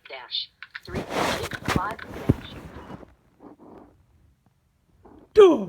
-3.5-. Duh!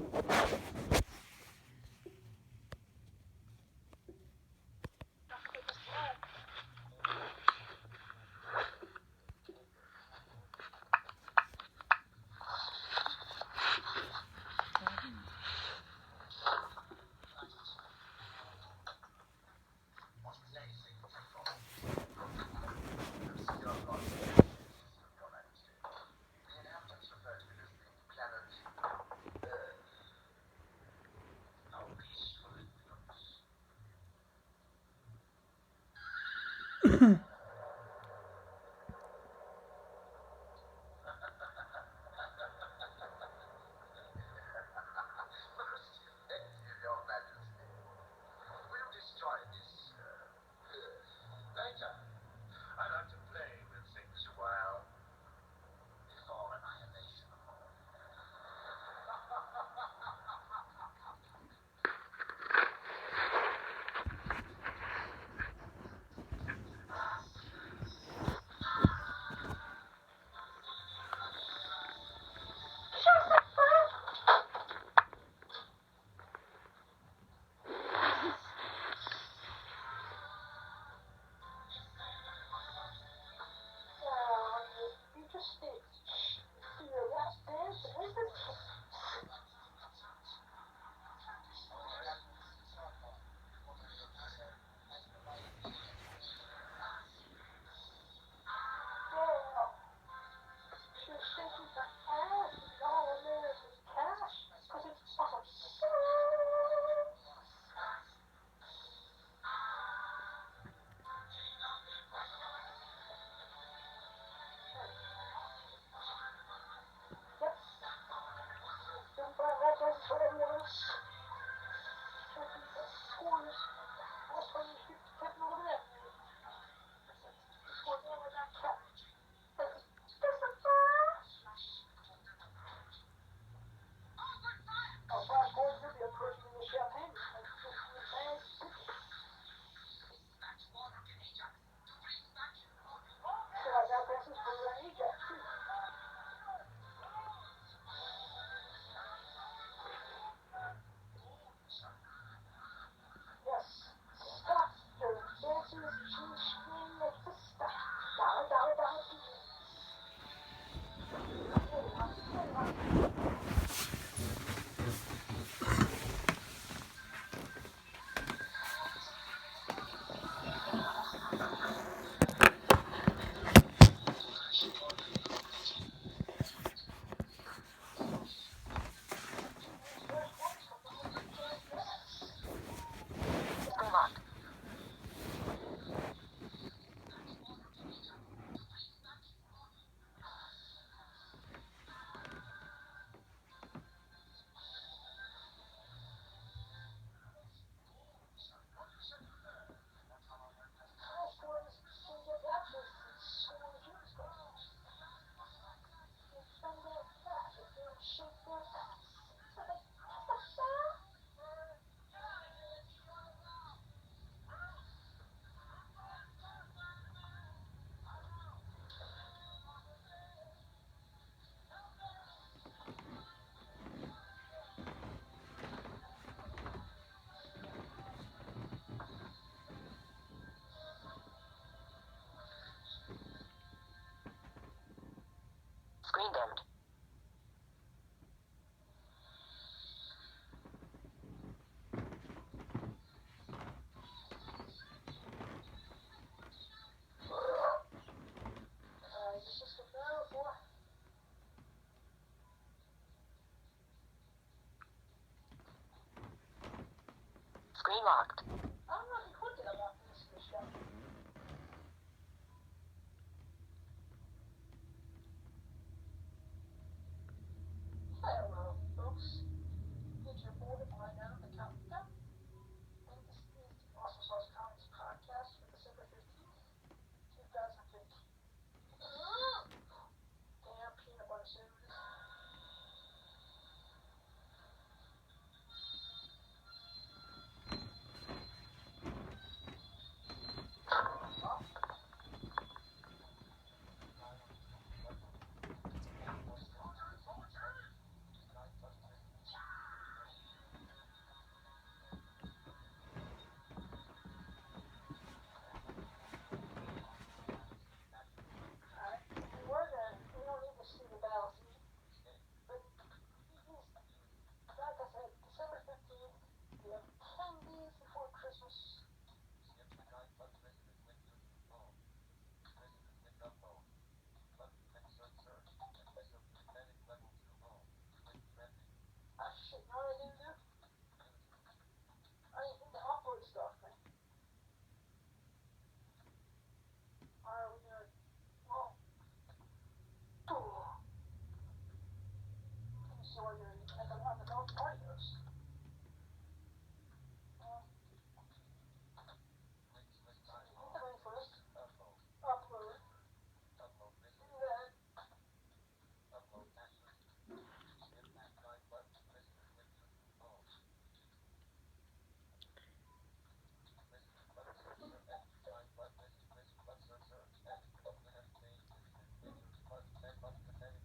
Screen dimmed. Screen locked. Hello, folks. YouTube Captureblind now, the countdown. And this is the Awesome Sauce Comics podcast for December 15th, 2015. Damn peanut butter sandwiches. sound audios. Hit the ring first. Upload. And then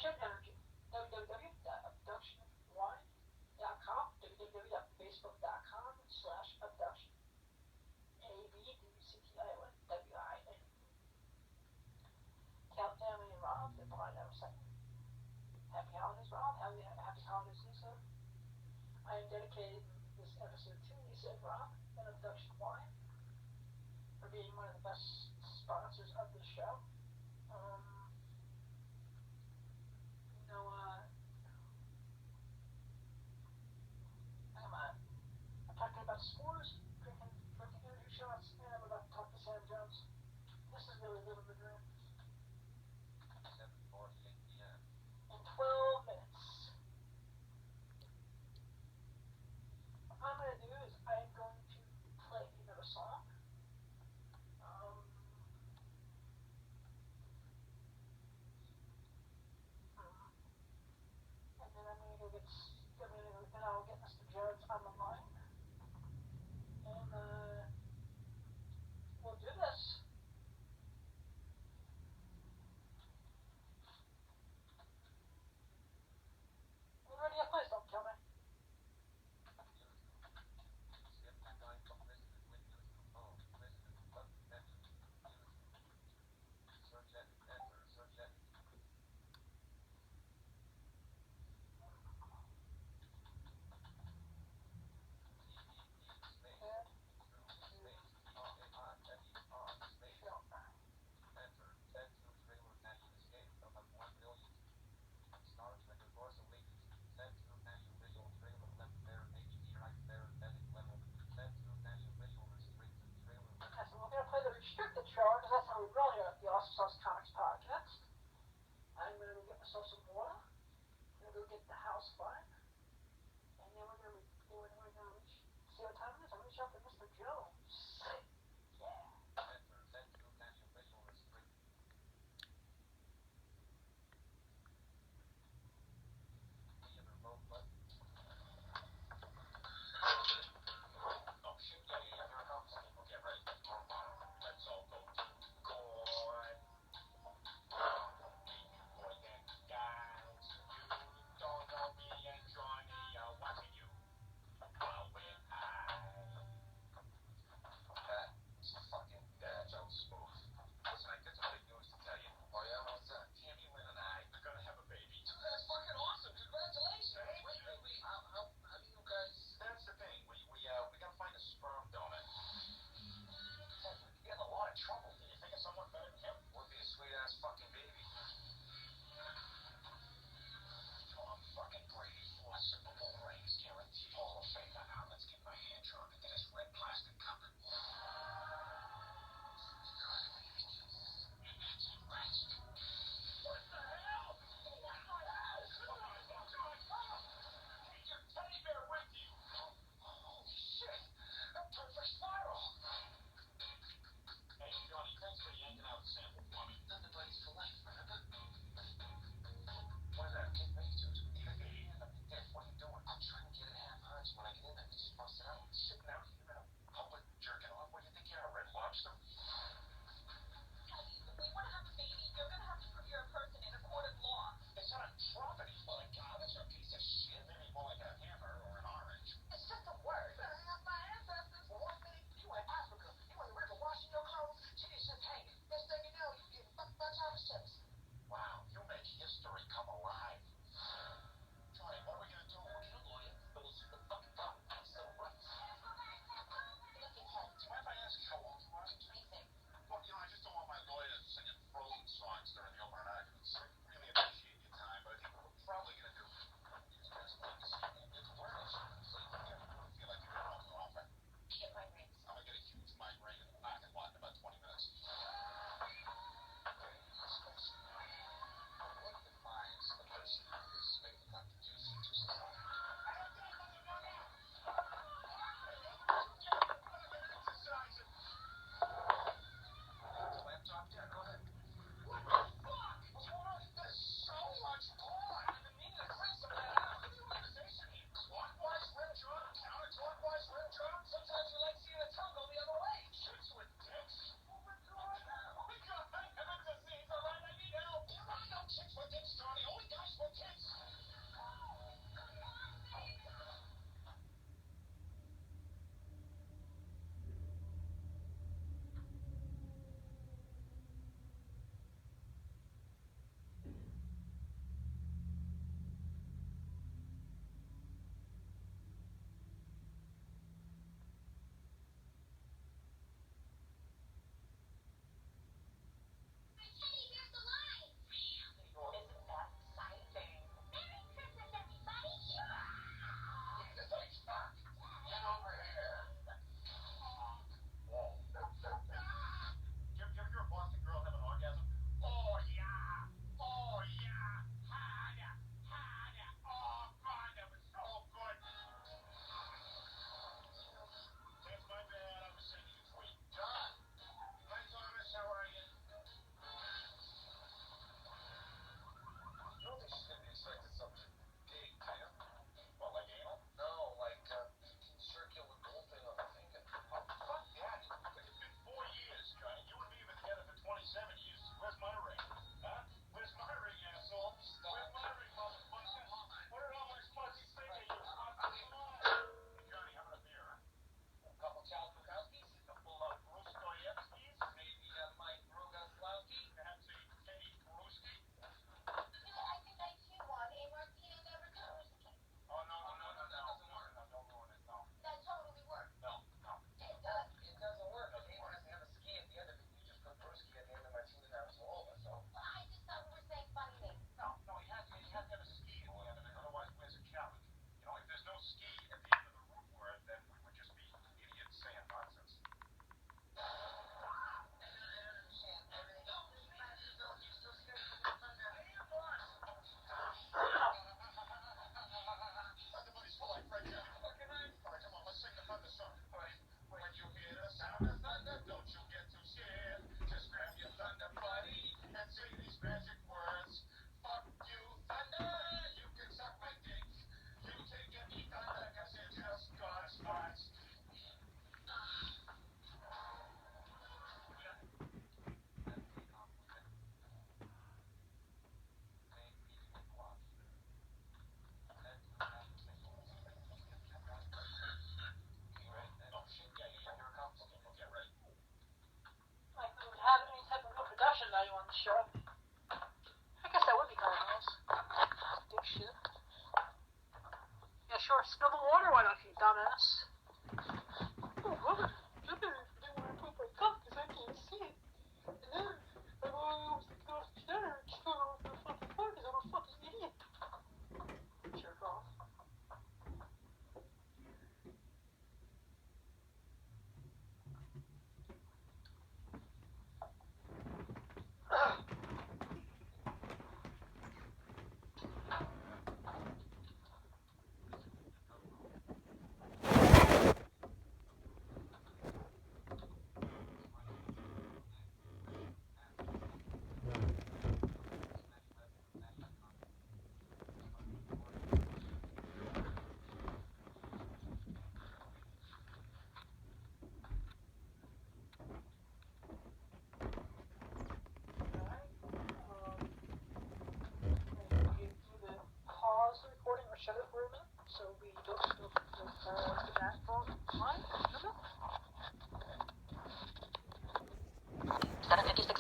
of energy. www.abductionwine.com, www.facebook.com/abduction. ABDUCTION. Countdown and Rob, the blind out second. Happy holidays, Rob. Happy holidays, Lisa. I am dedicating this episode to Lisa and Rob and Abduction Wine for being one of the best sponsors of the show. I'm talking about s'mores, drinking energy shots, and I'm about to talk to Sam Jones. This is really living the dream. 7:48 p.m. In 12 minutes. What I'm going to do is I am going to play another song. And then I'm going to go then I'll get Mr. Jones on the line. And we'll do this.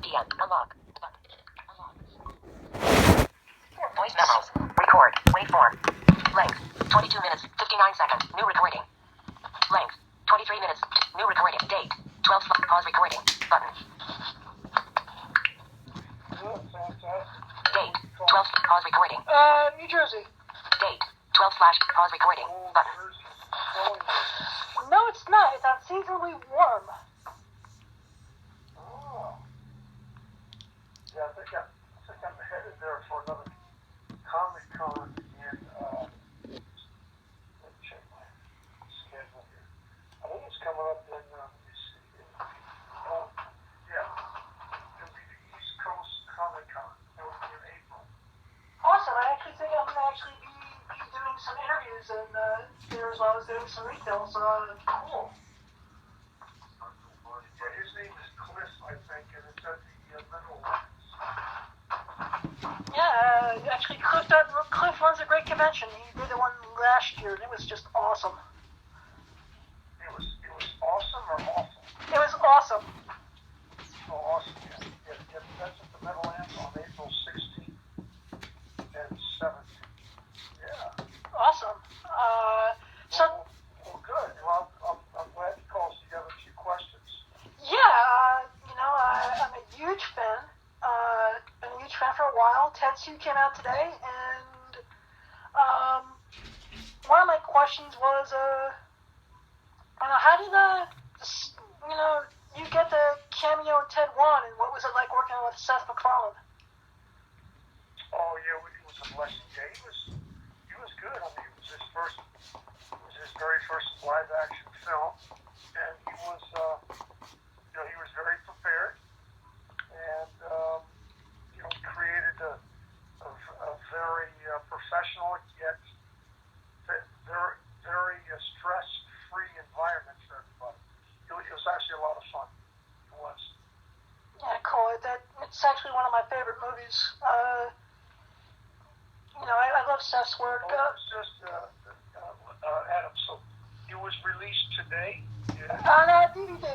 p.m. Unlock. Unlock. Voice memos. Record. Waveform. Length. 22 minutes. 59 seconds. New recording. Length. 23 minutes. New recording. Date. 12. Pause recording. Button. Date. 12. Pause recording. New Jersey. Date. 12 slash pause recording. Button. No, it's not. It's unseasonably warm. Oh. Yeah, I think I'm headed there for another Comic-Con in, let me check my schedule here. I think it's coming up in, let me see. Yeah. It'll be the East Coast Comic-Con. It'll be in April. Awesome. I actually think I'm going to be doing some interviews and there as well as doing some retail, so cool. Yeah, his name is Cliff, I think, and it's at the Middle Lands. Yeah, actually, Cliff runs a great convention. He did the one last year, and it was just awesome. It was awesome or awful? It was awesome. Oh, awesome, yeah. That's at the Middle Lands on April 16th and 17th. Yeah. Awesome. Well, good. Well, I'm glad you called. So you have a few questions. Yeah, I'm a huge fan. Been a huge fan for a while. Tetsu came out today, and one of my questions was, how did you get the cameo in Ted 1, and what was it like working with Seth MacFarlane? Oh yeah, it was a blessing. Yeah, he was good. I mean, it was his very first live action film, and he was very prepared, and created a very professional yet very stress-free environment for everybody. It was actually a lot of fun. It was. Yeah, cool. It's actually one of my favorite movies. I love Seth's work. It was just Adam. So it was released today. On DVD.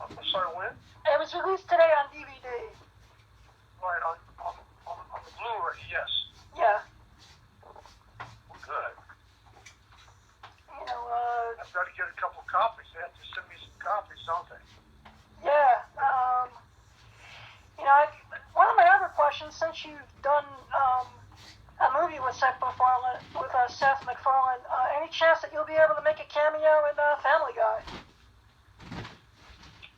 I'm sorry, when? It was released today on DVD. Right, on the Blu-ray, yes. Yeah. Well, good. I've got to get a couple copies. They have to send me some copies, don't they? Yeah. One of my other questions, since you've done a movie with Seth MacFarlane, any chance that you'll be able to make a cameo in Family Guy?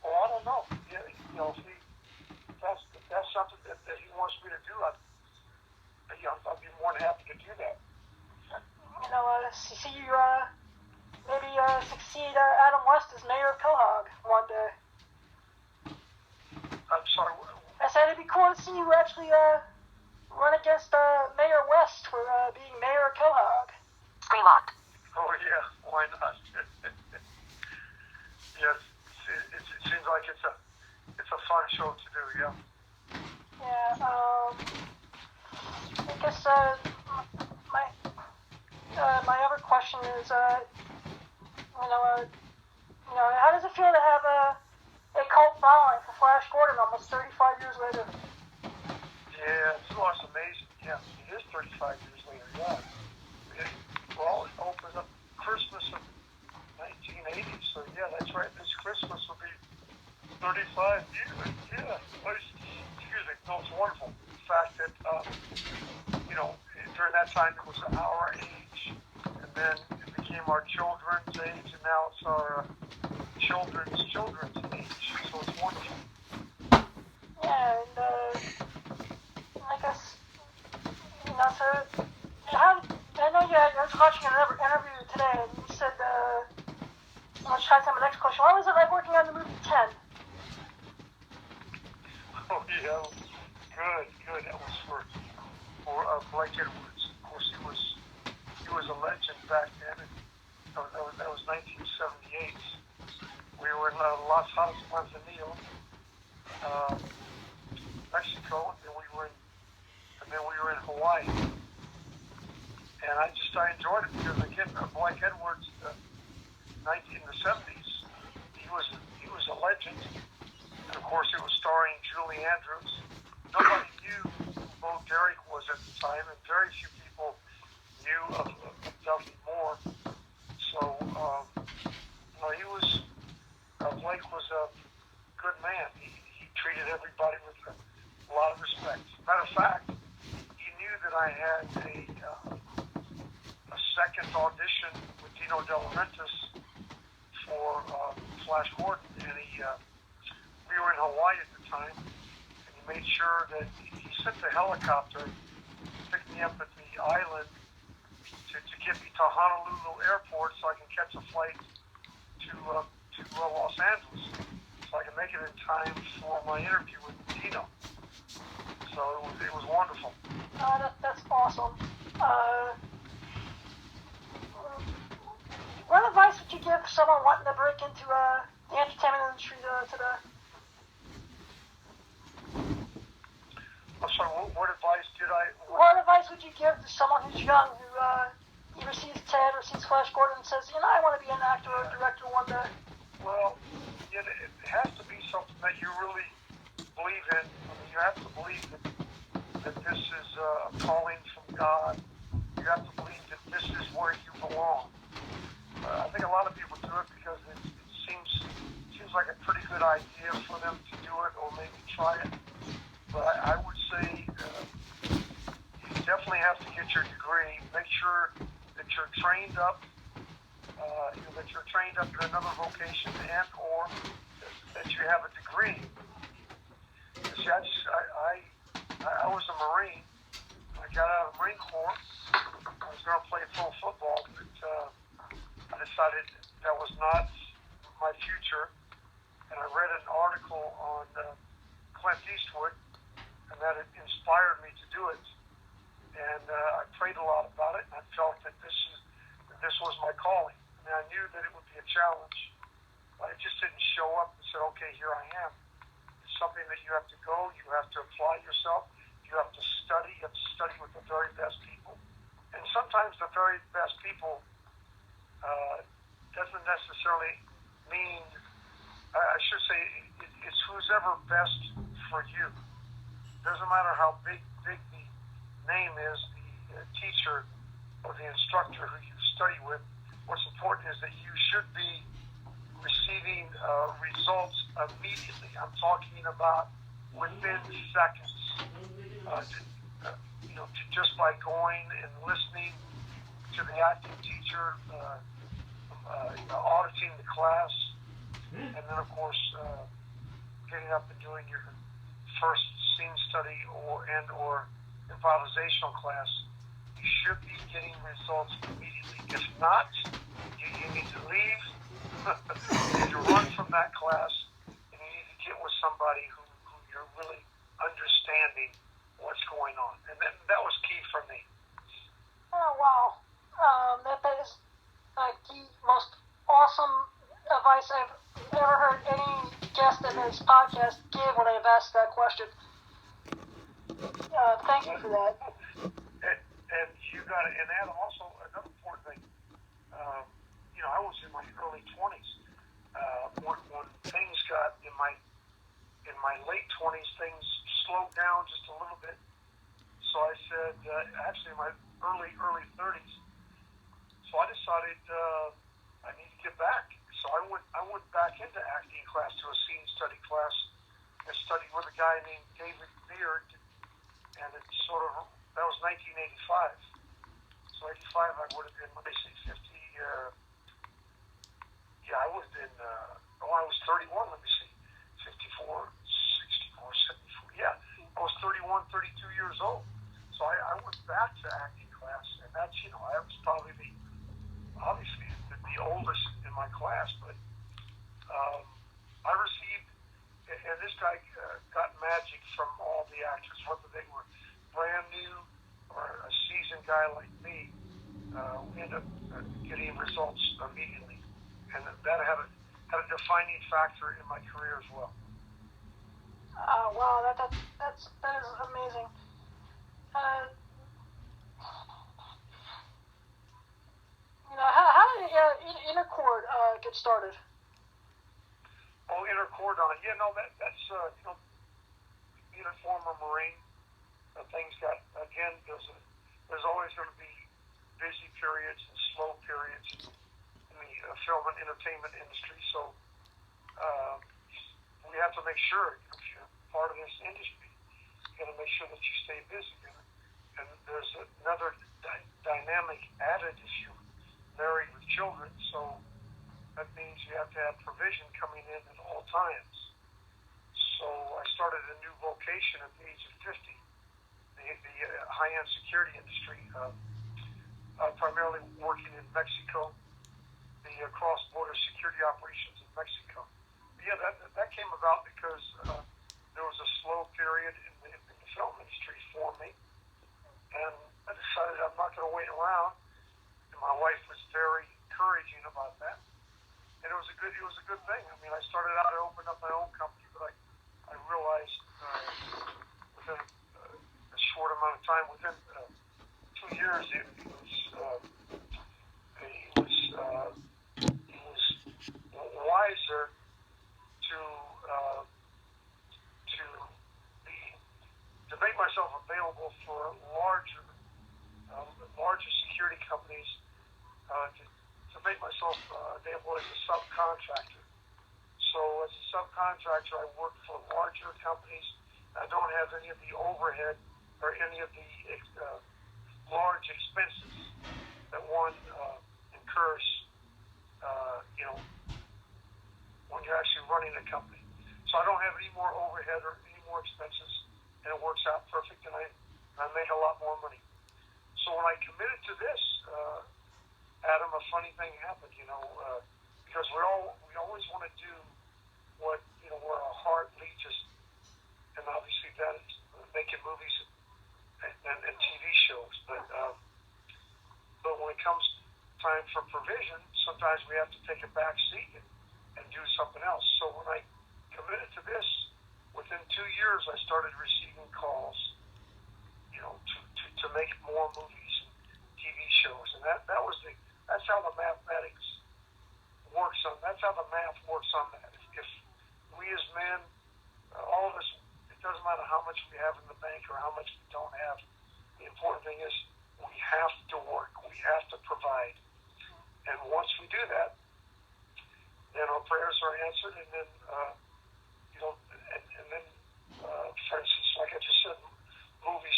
Well, I don't know. Yeah, if that's something that he wants me to do, I'd be more than happy to do that. See you maybe succeed Adam West as Mayor of Quahog one day. I'm sorry. I said it'd be cool to see you actually run against Mayor West for being Mayor of Quahog. Screen locked. Oh yeah, why not? Yes, it seems like it's a fun show to do. Yeah. Yeah. I guess my other question is, how does it feel to have a cult following for Flash Gordon almost 35 years later? Yeah, it's amazing. Yeah, it is 35 years later. Yeah. It opens up Christmas of 1980. So yeah, that's right. This Christmas will be 35 years. Yeah. Excuse me. No, it's wonderful. The fact that during that time it was our age, and then it became our children's age, and now it's our children's age. So it's wonderful. Yeah, and I guess I know I was watching another interview today, and you said let's try to my next question. What was it like working on the movie 10? Oh yeah, good. That was for Blake Edwards. Of course, he was a legend back then. That was 1978. We were in Los Angeles, Mexico, and then we were in Hawaii. and I enjoyed it because again, Blake Edwards, in the 70s, he was a legend, and of course it was starring Julie Andrews. Nobody knew who Bo Derek was at the time, and very few people knew of Dudley Moore. So he was Blake was a good man. He treated everybody with a lot of respect. Matter of fact, he knew that I had a second audition with Dino De Laurentiis for Flash Gordon, and we were in Hawaii at the time, and he made sure that he sent the helicopter to pick me up at the island to get me to Honolulu Airport so I can catch a flight to Los Angeles, so I can make it in time for my interview with Dino. So it was wonderful. That's awesome. What advice would you give someone wanting to break into the entertainment industry today? I'm sorry, what advice did I... What advice would you give to someone who's young, who either sees Ted or sees Flash Gordon and says, I want to be an actor or a director one day? Well, it has to be something that you really believe in. I mean, you have to believe that this is a calling from God. You have to believe that this is where you belong. I think a lot of people do it because it seems like a pretty good idea for them to do it or maybe try it. But I would say you definitely have to get your degree. Make sure that you're trained up, in another vocation, and or that you have a degree. See, I was a Marine. I got out of the Marine Corps. I was going to play pro football, but I decided that was not my future. And I read an article on Clint Eastwood, and that it inspired me to do it. And I prayed a lot about it, and I felt that this was my calling. I mean, I knew that it would be a challenge, but I just didn't show up and say, okay, here I am. It's something that you have to go, you have to apply yourself, you have to study with the very best people. And sometimes the very best people doesn't necessarily mean, I should say, it's who's ever best for you. Doesn't matter how big the name is, the teacher or the instructor who you study with. What's important is that you should be receiving results immediately. I'm talking about within seconds. Just by going and listening to the acting teacher, auditing the class, and then of course getting up and doing your first scene study or improvisational class. You should be getting results immediately. If not, you need to leave. You need to run from that class, and you need to get with somebody who you're really understanding what's going on. And that was key for me. Oh, wow. That is the most awesome advice I've ever heard any guest in this podcast give when I've asked that question. Thank you for that. And you got it. And that also another important thing. I was in my early 20s. When things got in my late 20s, things slowed down just a little bit. So I said, actually, in my early 30s. So I decided I need to get back. So I went back into acting class, to a scene study class. I studied with a guy named David Beard, and it that was 1985. So 85, I would have been, let me see, 50. I would have been. I was 31. Let me see, 54, 64, 74. Yeah, I was 31, 32 years old. So I went back to acting class, and that's I was probably obviously the oldest in my class, but I received, and this guy got magic from all the actors, whether they were brand new or a seasoned guy like me. We ended up getting results immediately, and that had a defining factor in my career as well. Wow, that is amazing. How did Intercord get started? Oh, intercordon. Yeah, no, that's being a former Marine, things got, again, there's always going to be busy periods and slow periods in the film and entertainment industry. So we have to make sure, if you're part of this industry, you got to make sure that you stay busy. And there's another dynamic added if you married with children. So that means you have to have provision coming in at all times. So I started a new vocation at the age of 50, the high-end security industry, primarily working in Mexico, the cross-border security operations in Mexico. But yeah, that came about because there was a slow period in the film industry for me, and I decided I'm not going to wait around. And my wife was very encouraging about that. And it was a good thing. I mean, I started out, I opened up my own company, but I realized within a short amount of time, within 2 years, it was wiser to make myself available for larger security companies, to make myself available as a subcontractor. So as a subcontractor, I work for larger companies. I don't have any of the overhead or any of the large expenses that one incurs, when you're actually running a company. So I don't have any more overhead or any more expenses, and it works out perfect, and I make a lot more money. So when I committed to this, Adam, a funny thing happened, because we always want to do what, where our heart leads us, and obviously that is making movies and TV shows. But when it comes time for provision, sometimes we have to take a back seat and do something else. So when I committed to this, within 2 years, I started receiving calls, to make more movies and TV shows, and that's how the mathematics works on. That's how the math works on that. If we as men, all of us, it doesn't matter how much we have in the bank or how much we don't have. The important thing is we have to work. We have to provide. And once we do that, then our prayers are answered. And then, for instance, like I just said, movie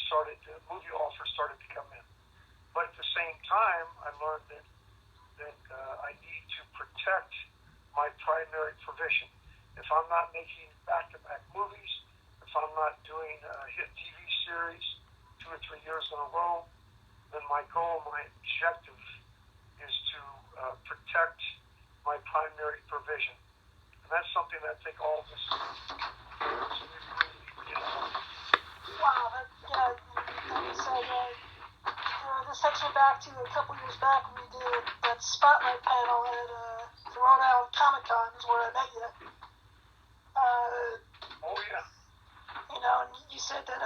offers started to come in. But at the same time, I learned that I need to protect my primary provision. If I'm not making back-to-back movies, if I'm not doing a hit TV series 2 or 3 years in a row, then my goal, my objective is to protect my primary provision. And that's something that I think all of us Wow, this takes me back to a couple years back when we did that spotlight panel at the Rhode Island Comic Con, is where I met you. Oh yeah. And you said that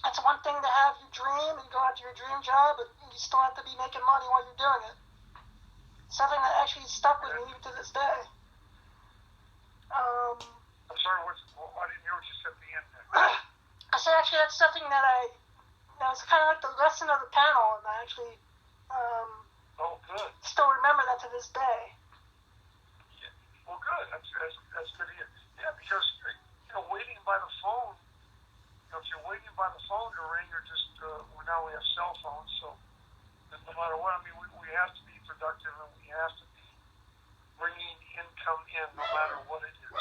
it's one thing to have your dream and go after your dream job, but you still have to be making money while you're doing it. Something that actually stuck with me even to this day. I'm sorry, I didn't hear what you said at the end there. I said actually that's something that was kind of like the lesson of the panel, and I actually good. Still remember that to this day. Yeah. Well, good. That's good to hear. Yeah, because waiting by the phone. If you're waiting by the phone to ring, or just now we have cell phones, so no matter what, I mean, we have to be productive, and we have to be bringing income in, no matter what it is.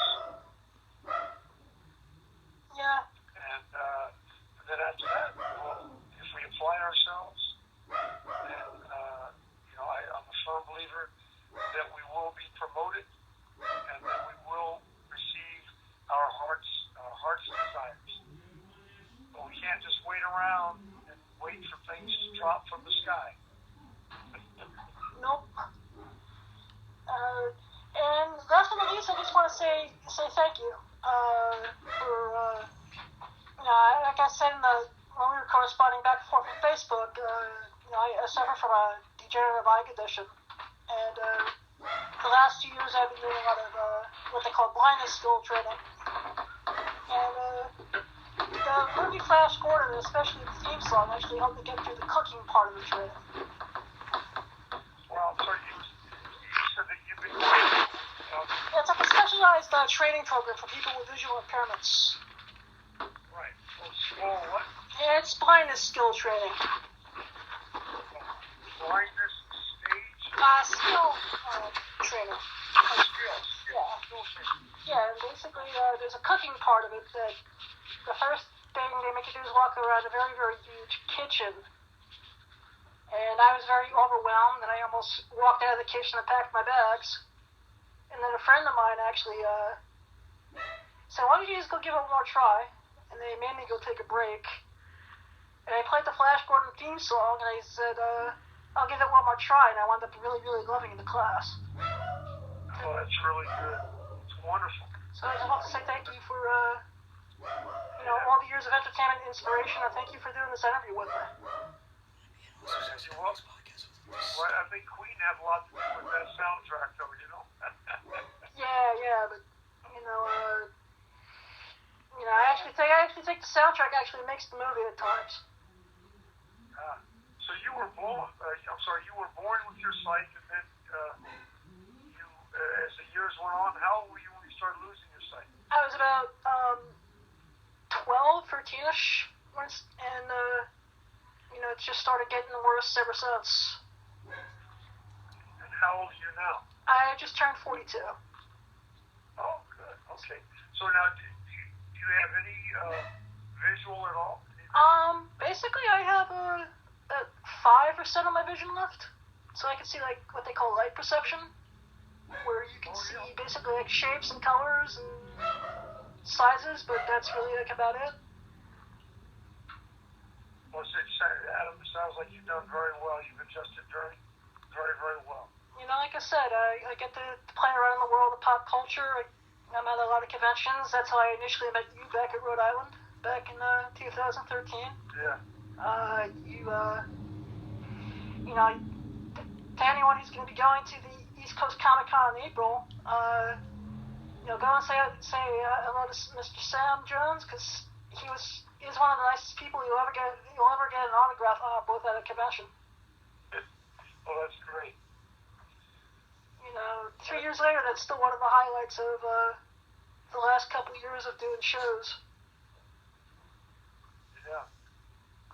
Yeah. And then after that, if we apply ourselves, and I'm a firm believer that we will be promoted, and that we will receive our heart's desires. But we can't just wait around and wait for things to drop from the sky. Nope. And last but not least, I just want to say thank you for like I said when we were corresponding back and forth on Facebook. I suffer from a degenerative eye condition. And the last 2 years I've been doing a lot of what they call blindness skill training. And the movie Flash Gordon, especially the theme song, actually helped me get through the cooking part of the training. Well, so you said that you've been It's like a specialized training program for people with visual impairments. right. Well, what? It's blindness skill training. Blindness stage Skill training. skills. Yeah. Skill training. Yeah, and basically there's a cooking part of it that the first thing they make you do is walk around a very, very huge kitchen. And I was very overwhelmed, and I almost walked out of the kitchen and packed my bags. And then a friend of mine actually said, why don't you just go give it one more try? And they made me go take a break. And I played the Flash Gordon theme song, and I said, I'll give it one more try, and I wound up really, really loving the class. Oh, that's really good. It's wonderful. So I just want to say thank you for, all the years of entertainment and inspiration, and thank you for doing this interview with me. You're welcome. Well, I think Queen had a lot to do with that soundtrack, though, you know? Yeah, but, I actually think the soundtrack actually makes the movie at times. So you were born, you were born with your sight, and then as the years went on, how old were you when you started losing your sight? I was about 12, 13-ish, and it just started getting worse ever since. And how old are you now? I just turned 42. Oh, good. Okay. So now, do you have any visual at all? Basically, I have 5% of my vision left, so I can see like what they call light perception, where you can see basically like shapes and colors and sizes, but that's really like about it. Well, Adam, it sounds like you've done very well. You've adjusted very, very, very well. Like I said, I get to play around in the world of pop culture. I'm at a lot of conventions. That's how I initially met you back at Rhode Island, back in 2013. Yeah. To anyone who's going to be going to the East Coast Comic Con in April, go and say hello to Mr. Sam Jones, because he's one of the nicest people you'll ever get an autograph on, both at a convention. Well, that's great. 3 years later, that's still one of the highlights of the last couple of years of doing shows. Yeah.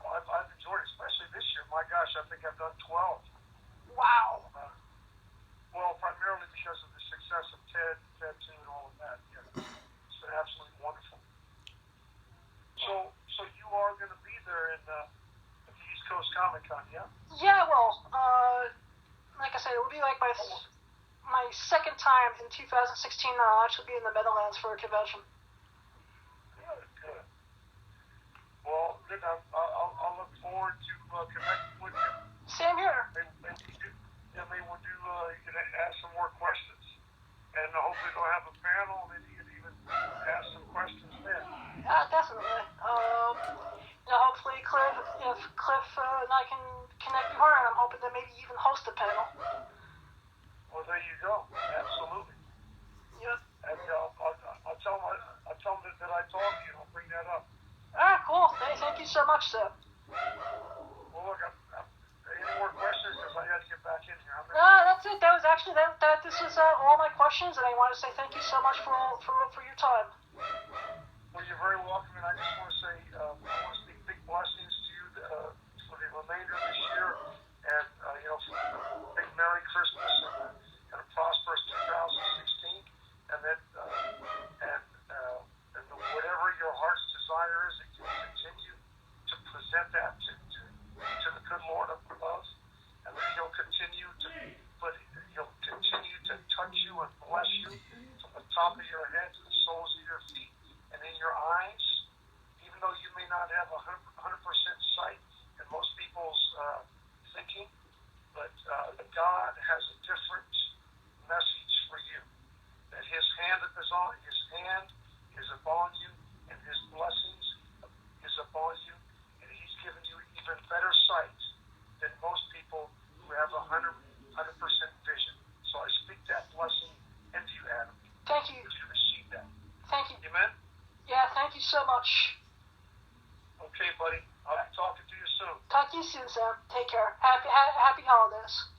Well, I've enjoyed it, especially this year. My gosh, I think I've done 12. Wow. Well, primarily because of the success of Ted 2, and all of that. Yeah. It's been absolutely wonderful. So you are going to be there at the East Coast Comic Con, yeah? Yeah, well, like I said, it will be like my second time in 2016 that I'll actually be in the Meadowlands for a convention. Good. Well, then I'll look forward to connecting with you. Same here. Maybe we'll do, you can ask some more questions. And hopefully we'll have a panel, and you can even ask some questions then. Definitely. Hopefully if Cliff and I can connect more, and I'm hoping to maybe even host a panel. Well, there you go. Absolutely. Yep. And I'll tell them that I talked to you. I'll bring that up. Cool. Thank you so much, sir. Well, look, any more questions? Because I got to get back in here. No, that's it. That was actually this was all my questions, and I want to say thank you so much for your time. Well, you're very welcome, and I just want to say I want to speak big blessings to you for the remainder of this year, and big Merry Christmas and a prosperous 2016, and then and whatever your heart's desire is, that you continue to present that to the good Lord up above, and that He'll continue to touch you and bless you from the top of your head to the soles of your feet and in your eyes, even though you may not have 100% sight in most people's thinking, but God has a different much. Okay, buddy. I'll be talking to you soon. Talk to you soon, Sam. Take care. Happy holidays.